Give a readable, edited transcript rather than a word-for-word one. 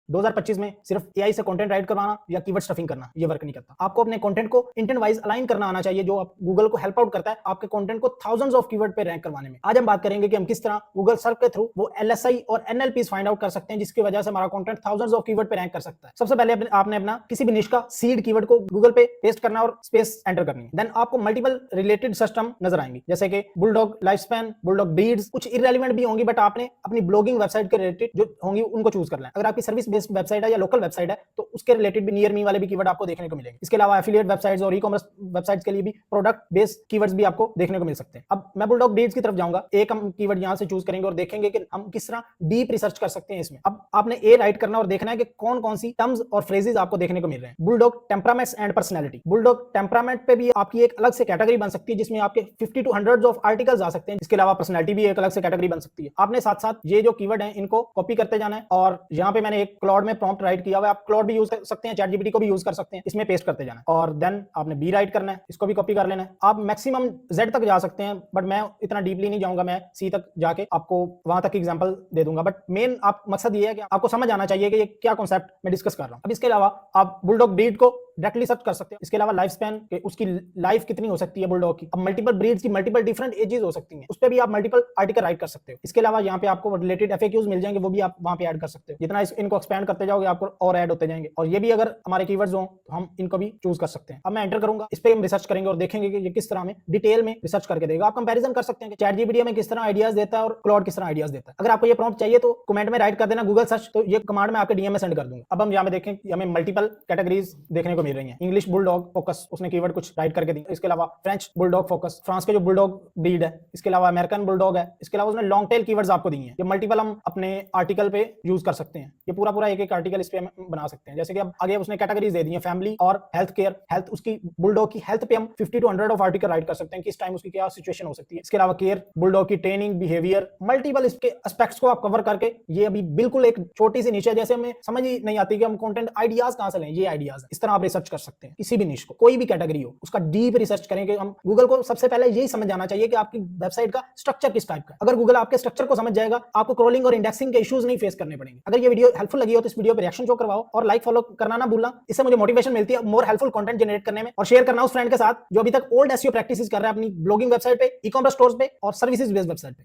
2025 में सिर्फ एआई से कंटेंट राइट करवाना या कीवर्ड स्टफिंग करना ये वर्क नहीं करता। आपको अपने कंटेंट को इंटेंट वाइज अलाइन करना आना चाहिए, जो गूगल को हेल्प आउट करता है आपके कंटेंट को थाउजेंड्स ऑफ कीवर्ड पे रैंक करवाने में। आज हम बात करेंगे कि हम किस तरह गूगल सर्च के थ्रू वो एलएसआई और एनएलपी फाइंड आउट कर सकते हैं, जिसकी वजह से हमारा कंटेंट थाउजेंड्स ऑफ कीवर्ड पे रैंक कर सकता है। सबसे पहले आपने अपना किसी भी निश का सीड कीवर्ड को गूगल पे पेस्ट करना और स्पेस एंटर करनी है। देन आपको मल्टीपल रिलेटेड सर्च टर्म नजर आएंगे, जैसे कि bulldog life span, bulldog breeds, कुछ इररेलेवेंट भी होंगी, बट आपने अपनी ब्लॉगिंग वेबसाइट के रिलेटेड जो होंगी उनको चूज कर लें। अगर आपकी सर्विस बेस्ड वेबसाइट है या लोकल वेबसाइट है तो उसके रिलेटेड भी नियर मी वाले भी कीवर्ड आपको देखने को मिलेंगे। इसके अलावा एफिलिएट वेबसाइट्स और ई-कॉमर्स वेबसाइट्स के लिए भी प्रोडक्ट बेस्ड कीवर्ड्स भी आपको देखने को मिल सकते हैं। अब मैं बुलडॉग ब्रीड्स की तरफ जाऊंगा। एक हम कीवर्ड यहां से चूज करेंगे और देखेंगे कि हम किस तरह डीप रिसर्च कर सकते हैं इसमें। अब आपने ए राइट करना और देखना है कि कौन कौन सी टर्म्स और फ्रेजेस आपको देखने को मिल रहे हैं। Bulldog temperaments and personality. Bulldog temperament पे भी आपकी एक अलग से कैटेगरी बन सकती है, जिसमें आपके 50 to 100 ऑफ आर्टिकल्स आ सकते हैं। इसके अलावा पर्सनैलिटी भी एक अलग से कैटेगरी बन सकती है। आपने साथ साथ ये जो कीवर्ड है इनको कॉपी करते जाना है, और यहाँ पे मैंने एक क्लाउड में प्रॉम्प्ट राइट किया हुआ है, आप क्लाउड भी यूज कर सकते हैं, चैटजीपीटी को भी यूज कर सकते हैं, इसमें पेस्ट करते जाना है। और देन आपने बी राइट करना है, इसको भी कॉपी कर लेना है। आप मैक्सिमम जेड तक जा सकते हैं, बट मैं इतना डीपली नहीं जाऊंगा, मैं सी तक जाके आपको वहां तक एग्जांपल दे दूंगा। बट मेन आप मकसद ये है कि आपको समझ आना चाहिए कि ये क्या कॉन्सेप्ट मैं डिस्कस कर रहा हूं। अब इसके अलावा आप बुलडॉग ब्रीड को डायरेक्टली सर्च कर सकते हैं। इसके अलावा लाइफ स्पैन, उसकी लाइफ कितनी हो सकती है बुलडॉग की। अब मल्टीपल ब्रीड्स की मल्टीपल डिफरेंट एजेस हो सकती हैं, उस पर भी आप मल्टीपल आर्टिकल राइट कर सकते हो। इसके अलावा यहाँ पे आपको रिलेटेड एफएक्यूज मिल जाएंगे, वो भी आप वहां पे ऐड कर सकते हो। जितना इनको एक्सपेंड करते जाओगे आपको और ऐड होते जाएंगे, और ये भी अगर हमारे कीवर्ड्स हो तो हम इनको भी चूज कर सकते हैं। अब मैं एंटर करूंगा, इस पे हम रिसर्च करेंगे और देखेंगे कि ये किस तरह में डिटेल में रिसर्च करके देगा। आप कंपैरिजन कर सकते हैं कि चैटजीपीटी में किस तरह आइडियाज देता है और क्लाउड किस तरह आइडियाज देता है। अगर आपको ये प्रॉम्प्ट चाहिए तो कमेंट में राइट कर देना गूगल सर्च, तो ये कमांड में आपके डीएम में सेंड कर दूंगा। अब हम यहाँ पे देखें, हमें मल्टीपल कैटेगरीज देखने को मिल रही है। इंग्लिश बुलडॉग फोकस, उसने कीवर्ड कुछ राइट करके दी। इसके अलावा फ्रेंच बुलडॉग फोकस, फ्रांस के जो बुलडॉग ब्रीड है। इसके अलावा अमेरिकन बुलडॉग है। इसके अलावा उसने लॉन्ग टेल कीवर्ड्स आपको दी हैं। ये मल्टीपल हम अपने आर्टिकल पे यूज कर सकते हैं। ये पूरा पूरा एक एक आर्टिकल इस पे बना सकते हैं। जैसे कि अब आगे उसने कैटेगरीज दे दी हैं, फैमिली और हेल्थ केयर। हेल्थ, उसकी बुलडॉग की हेल्थ पे हम 50 to 100 ऑफ आर्टिकल राइट कर सकते हैं कि इस टाइम उसकी क्या सिचुएशन हो सकती है। इसके अलावा केयर, बुलडॉग की ट्रेनिंग, बिहेवियर, मल्टीपल इसके एस्पेक्ट्स को आप कवर करके, ये अभी बिल्कुल एक छोटी सी नीचे, जैसे हमें समझ ही नहीं आती कि हम कंटेंट आइडियाज कहां से लें, ये आइडियाज है। इस तरह आप रिसर्च कर सकते हैं। किसी भी निश को, कोई भी कैटेगरी हो, उसका डीप रिसर्च करेंगे हम। गूगल को सबसे पहले यही समझ जाना चाहिए कि आपकी वेबसाइट का स्ट्रक्चर किस टाइप का। अगर गूगल आपके स्ट्रक्चर को समझ जाएगा, आपको क्रॉलिंग और इंडेक्सिंग के इश्यूज नहीं फेस करने पड़ेंगे। अगर ये वीडियो हेल्पफुल लगी हो तो इस वीडियो पे रिएक्शन शो करवाओ और लाइक फॉलो करना ना भूलना। इससे मुझे मोटिवेशन मिलती है मोर हेल्पफुल कंटेंट जनरेट करने में। और शेयर करना उस फ्रेंड के साथ जो अभी तक ओल्ड एसईओ प्रैक्टिसेस कर रहा है अपनी ब्लॉगिंग वेबसाइट पे, ई-कॉमर्स स्टोर्स पे और सर्विसेज बेस्ड वेबसाइट पे।